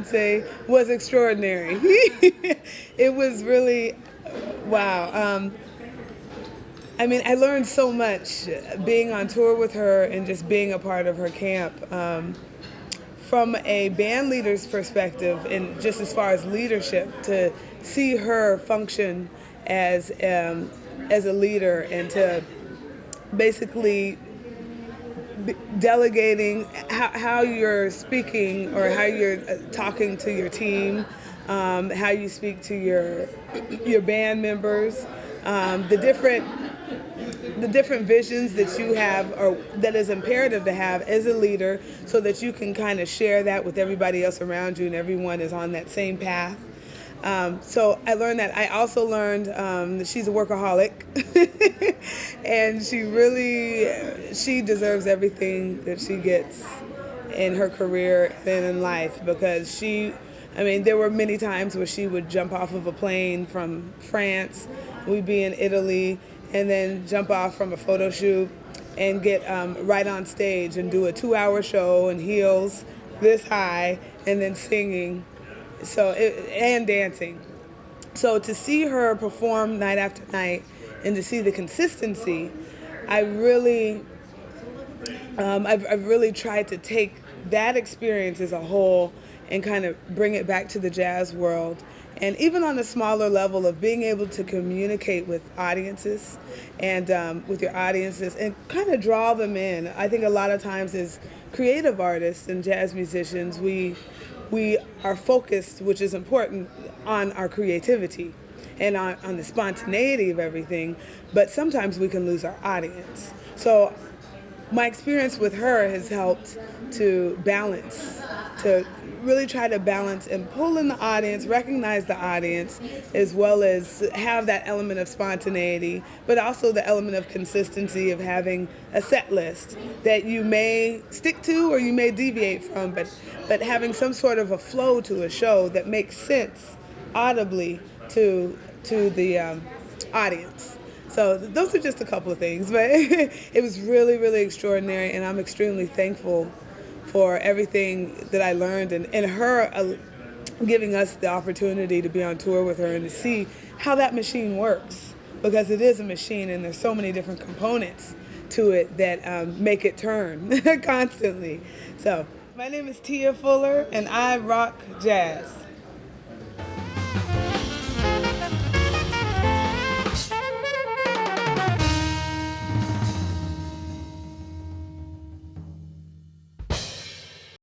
Beyonce was extraordinary. It was really, wow. I mean, I learned so much being on tour with her and just being a part of her camp. From a band leader's perspective, and just as far as leadership, to see her function as a leader and to basically delegating how you're speaking or how you're talking to your team, how you speak to your band members, the different visions that you have or that is imperative to have as a leader so that you can kind of share that with everybody else around you and everyone is on that same path. So I learned that. I also learned that she's a workaholic and she deserves everything that she gets in her career and in life because I mean, there were many times where she would jump off of a plane from France, we'd be in Italy, and then jump off from a photo shoot and get right on stage and do a 2-hour show in heels this high and then singing and dancing. So to see her perform night after night and to see the consistency, I've really tried to take that experience as a whole and kind of bring it back to the jazz world. And even on a smaller level of being able to communicate with audiences and with your audiences and kind of draw them in. I think a lot of times as creative artists and jazz musicians, we are focused, which is important, on our creativity and on the spontaneity of everything, but sometimes we can lose our audience. So my experience with her has helped to really try to balance and pull in the audience, recognize the audience, as well as have that element of spontaneity, but also the element of consistency of having a set list that you may stick to or you may deviate from, but having some sort of a flow to a show that makes sense audibly to the audience. So those are just a couple of things, but it was really, really extraordinary, and I'm extremely thankful for everything that I learned and her giving us the opportunity to be on tour with her and to see how that machine works, because it is a machine and there's so many different components to it that make it turn constantly. So my name is Tia Fuller and I rock jazz.